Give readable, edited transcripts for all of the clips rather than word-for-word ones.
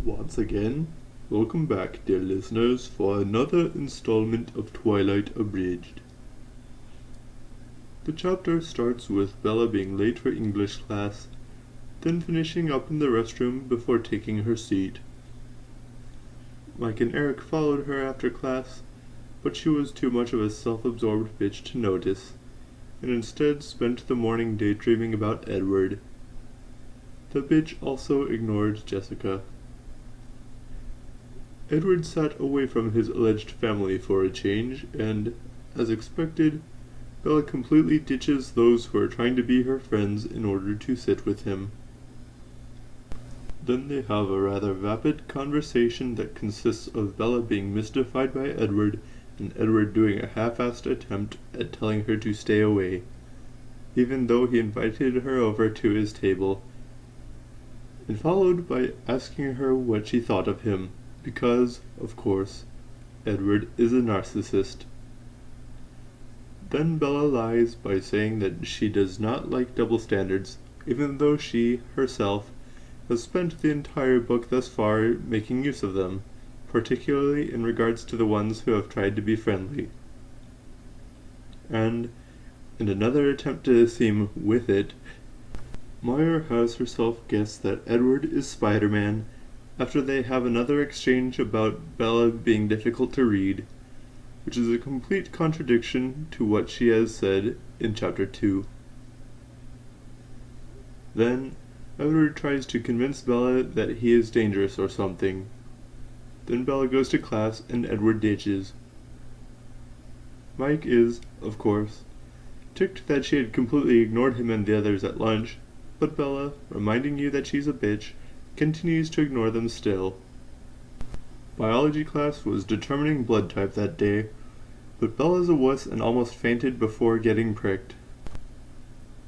Once again, welcome back, dear listeners, for another installment of Twilight Abridged. The chapter starts with Bella being late for English class, then finishing up in the restroom before taking her seat. Mike and Eric followed her after class, but she was too much of a self-absorbed bitch to notice, and instead spent the morning daydreaming about Edward. The bitch also ignored Jessica. Edward sat away from his alleged family for a change, and, as expected, Bella completely ditches those who are trying to be her friends in order to sit with him. Then they have a rather vapid conversation that consists of Bella being mystified by Edward and Edward doing a half-assed attempt at telling her to stay away, even though he invited her over to his table, and followed by asking her what she thought of him, because, of course, Edward is a narcissist. Then Bella lies by saying that she does not like double standards, even though she, herself, has spent the entire book thus far making use of them, particularly in regards to the ones who have tried to be friendly. And, in another attempt to seem with it, Meyer has herself guess that Edward is Spider-Man after they have another exchange about Bella being difficult to read, which is a complete contradiction to what she has said in Chapter 2. Then, Edward tries to convince Bella that he is dangerous or something. Then Bella goes to class and Edward ditches. Mike is, of course, ticked that she had completely ignored him and the others at lunch, but Bella, reminding you that she's a bitch, continues to ignore them still. Biology class was determining blood type that day, but Bella's a wuss and almost fainted before getting pricked.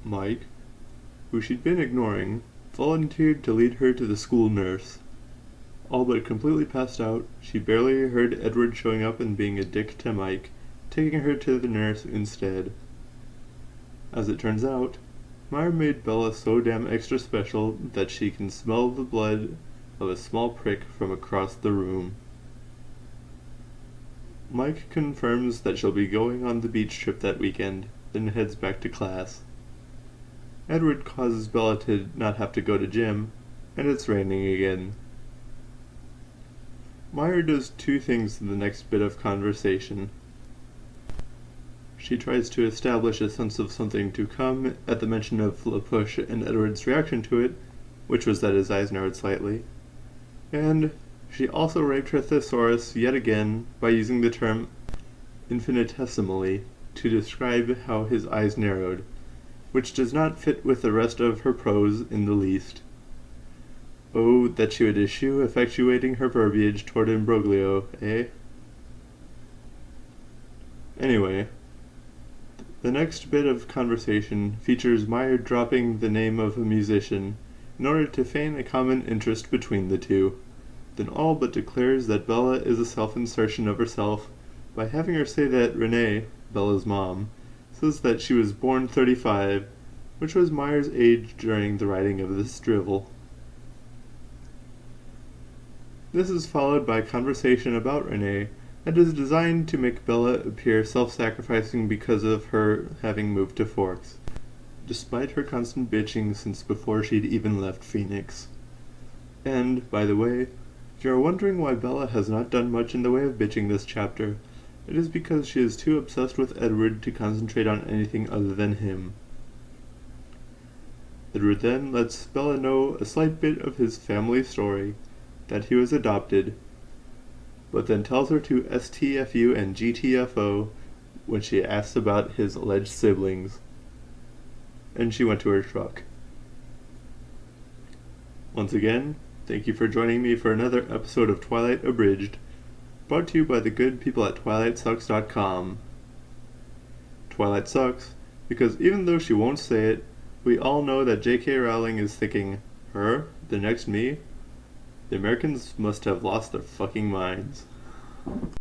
Mike, who she'd been ignoring, volunteered to lead her to the school nurse. All but completely passed out, she barely heard Edward showing up and being a dick to Mike, taking her to the nurse instead. As it turns out, Meyer made Bella so damn extra special that she can smell the blood of a small prick from across the room. Mike confirms that she'll be going on the beach trip that weekend, then heads back to class. Edward causes Bella to not have to go to gym, and it's raining again. Meyer does two things in the next bit of conversation. She tries to establish a sense of something to come at the mention of La Push and Edward's reaction to it, which was that his eyes narrowed slightly. And she also raped her thesaurus yet again by using the term infinitesimally to describe how his eyes narrowed, which does not fit with the rest of her prose in the least. Oh, that she would eschew effectuating her verbiage toward imbroglio, eh? Anyway, the next bit of conversation features Meyer dropping the name of a musician in order to feign a common interest between the two, then all but declares that Bella is a self-insertion of herself by having her say that Renee, Bella's mom, says that she was born 35, which was Meyer's age during the writing of this drivel. This is followed by conversation about Renee that is designed to make Bella appear self-sacrificing because of her having moved to Forks, despite her constant bitching since before she'd even left Phoenix. And, by the way, if you are wondering why Bella has not done much in the way of bitching this chapter, it is because she is too obsessed with Edward to concentrate on anything other than him. Edward then lets Bella know a slight bit of his family story, that he was adopted, but then tells her to STFU and GTFO when she asks about his alleged siblings, and she went to her truck. Once again, thank you for joining me for another episode of Twilight Abridged, brought to you by the good people at TwilightSucks.com. Twilight sucks, because even though she won't say it, we all know that J.K. Rowling is thinking, her, the next me? The Americans must have lost their fucking minds.